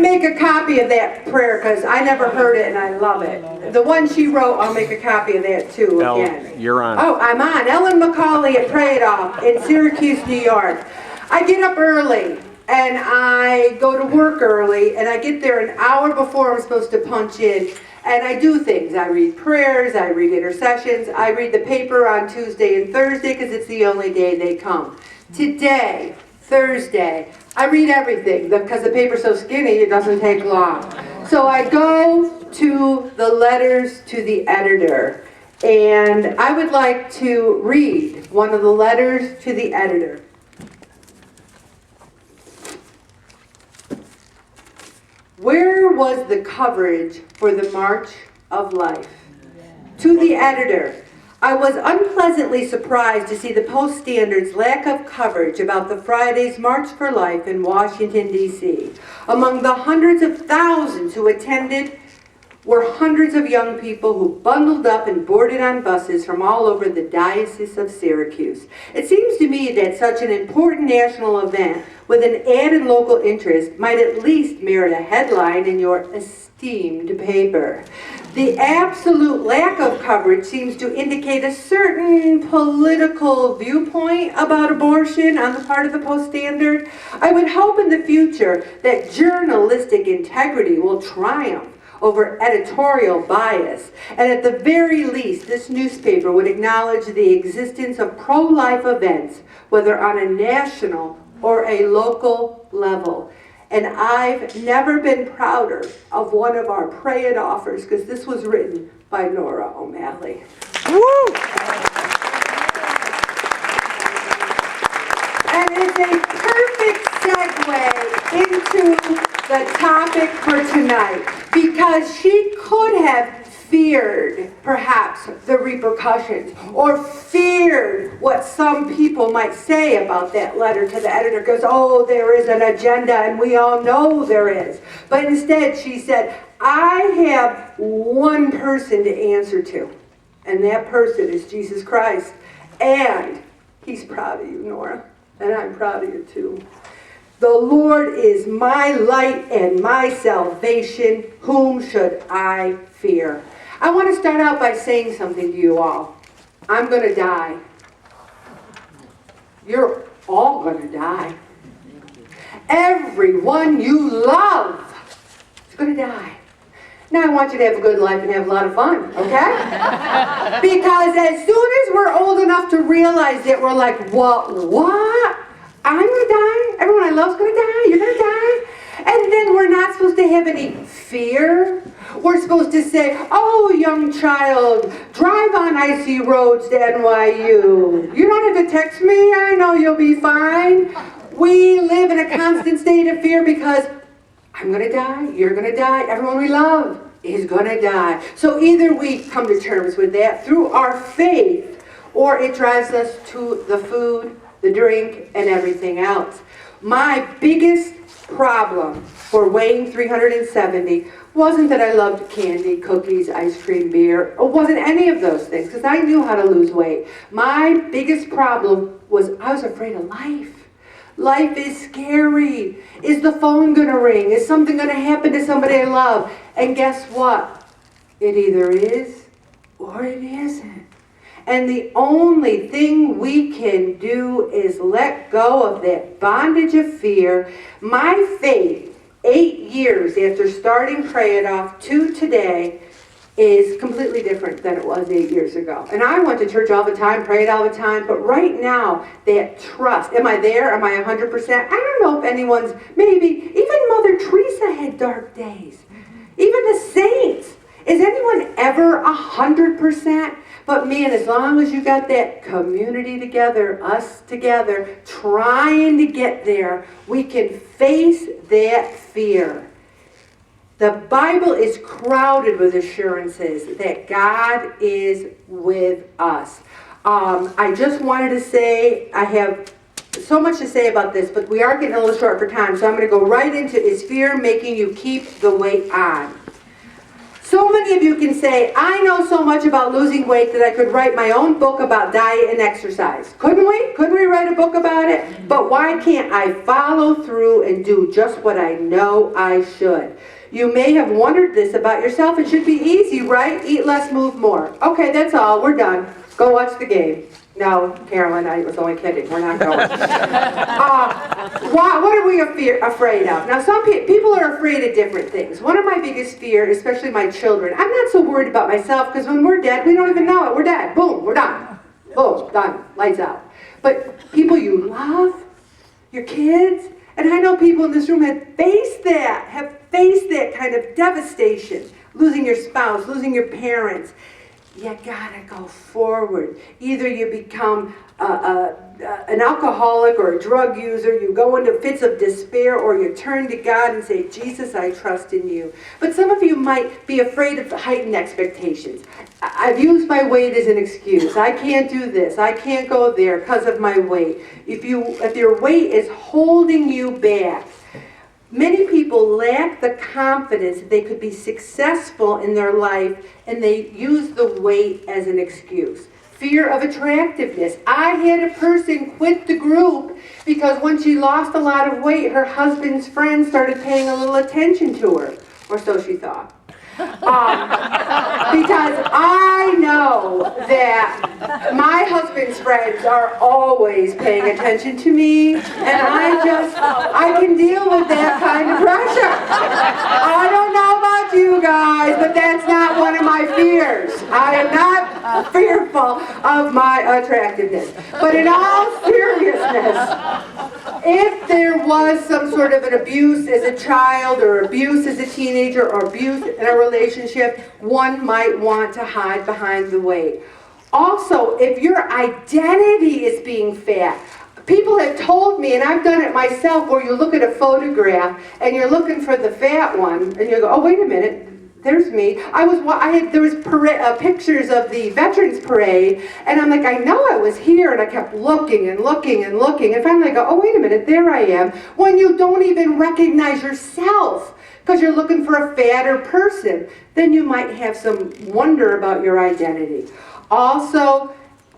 Make a copy of that prayer because I never heard it and I love it. The one she wrote, I'll make a copy of that too again. You're on. Oh, I'm on. Ellen McCauley at Pray It Off in Syracuse, New York. I get up early and I go to work early and I get there an hour before I'm supposed to punch in. And I do things. I read prayers, I read intercessions, I read the paper on Tuesday and Thursday because it's the only day they come. Today, Thursday, I read everything because the paper's so skinny it doesn't take long. So I go to the letters to the editor, and I would like to read one of the letters to the editor. Where was the coverage for the March of Life? To the editor, I was unpleasantly surprised to see the Post-Standard's lack of coverage about the Friday's March for Life in Washington, D.C. Among the hundreds of thousands who attended were hundreds of young people who bundled up and boarded on buses from all over the Diocese of Syracuse. It seems to me that such an important national event with an added local interest might at least merit a headline in your esteemed paper. The absolute lack of coverage seems to indicate a certain political viewpoint about abortion on the part of the Post-Standard. I would hope in the future that journalistic integrity will triumph over editorial bias, and at the very least, this newspaper would acknowledge the existence of pro-life events, whether on a national or a local level. And I've never been prouder of one of our Pray It Offers, because this was written by Nora O'Malley. Woo! And it's a perfect segue into the topic for tonight, because she could have feared perhaps the repercussions or feared what some people might say about that letter to the editor, because oh, there is an agenda and we all know there is. But instead she said, I have one person to answer to, and that person is Jesus Christ, and he's proud of you, Nora, and I'm proud of you too. The Lord is my light and my salvation. Whom should I fear? I want to start out by saying something to you all. I'm going to die. You're all going to die. Everyone you love is going to die. Now I want you to have a good life and have a lot of fun, okay? Because as soon as we're old enough to realize that, we're like, what? I'm going to die? Everyone I love's going to die? You're going to die? And then we're not supposed to have any fear. We're supposed to say, oh, young child, drive on icy roads to NYU. You don't have to text me. I know you'll be fine. We live in a constant state of fear because I'm going to die, you're going to die, everyone we love is going to die. So either we come to terms with that through our faith, or it drives us to the food, the drink, and everything else. My biggest problem for weighing 370 wasn't that I loved candy, cookies, ice cream, beer. It wasn't any of those things, because I knew how to lose weight. My biggest problem was I was afraid of life. Life is scary. Is the phone going to ring? Is something going to happen to somebody I love? And guess what? It either is or it isn't. And the only thing we can do is let go of that bondage of fear. My faith, 8 years after starting Pray It Off to today, is completely different than it was 8 years ago. And I went to church all the time, prayed all the time, but right now, that trust, am I there? Am I 100%? I don't know if anyone's, maybe, even Mother Teresa had dark days. Even the saints. Is anyone ever 100%? But man, as long as you got that community together, us together, trying to get there, we can face that fear. The Bible is crowded with assurances that God is with us. I just wanted to say, I have so much to say about this, but we are getting a little short for time, so I'm going to go right into, is fear making you keep the weight on? So many of you can say, I know so much about losing weight that I could write my own book about diet and exercise. Couldn't we? Couldn't we write a book about it? But why can't I follow through and do just what I know I should? You may have wondered this about yourself. It should be easy, right? Eat less, move more. Okay, that's all. We're done. Go watch the game. No, Carolyn, I was only kidding. We're not going. What are we afraid of? Now, some people are afraid of different things. One of my biggest fears, especially my children, I'm not so worried about myself because when we're dead, we don't even know it. We're dead. Boom, we're done. Boom, done. Lights out. But people you love, your kids, and I know people in this room have faced that kind of devastation. Losing your spouse, losing your parents. You gotta go forward. Either you become an alcoholic or a drug user, you go into fits of despair, or you turn to God and say, Jesus, I trust in you. But some of you might be afraid of heightened expectations. I've used my weight as an excuse. I can't do this. I can't go there because of my weight. If your weight is holding you back, many people lack the confidence that they could be successful in their life, and they use the weight as an excuse. Fear of attractiveness. I had a person quit the group because when she lost a lot of weight, her husband's friends started paying a little attention to her, or so she thought. Because I know that my husband's friends are always paying attention to me, and I can deal with that kind of pressure. I don't know about you guys, but that's not one of my fears. I am not fearful of my attractiveness. But in all seriousness, if there was some sort of an abuse as a child, or abuse as a teenager, or abuse in a relationship, one might want to hide behind the weight. Also, if your identity is being fat, people have told me, and I've done it myself, where you look at a photograph and you're looking for the fat one, and you go, oh, wait a minute. There's me. There was pictures of the Veterans Parade, and I'm like, I know I was here, and I kept looking and looking and looking, and finally I go, oh, wait a minute, there I am. When you don't even recognize yourself because you're looking for a fatter person, then you might have some wonder about your identity. Also,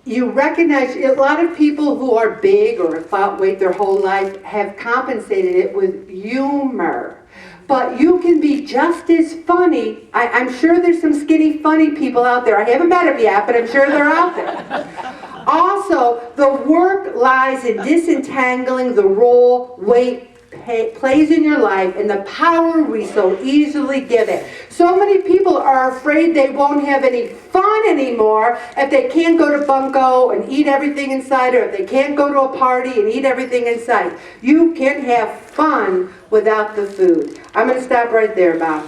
you recognize a lot of people who are big or have fought weight their whole life have compensated it with humor. But you can be just as funny. I'm sure there's some skinny, funny people out there. I haven't met them yet, but I'm sure they're out there. Also, the work lies in disentangling the role weight plays in your life and the power we so easily give it. So many people are afraid they won't have any fun anymore if they can't go to Bunko and eat everything inside, or if they can't go to a party and eat everything inside. You can have fun without the food. I'm going to stop right there, Bob.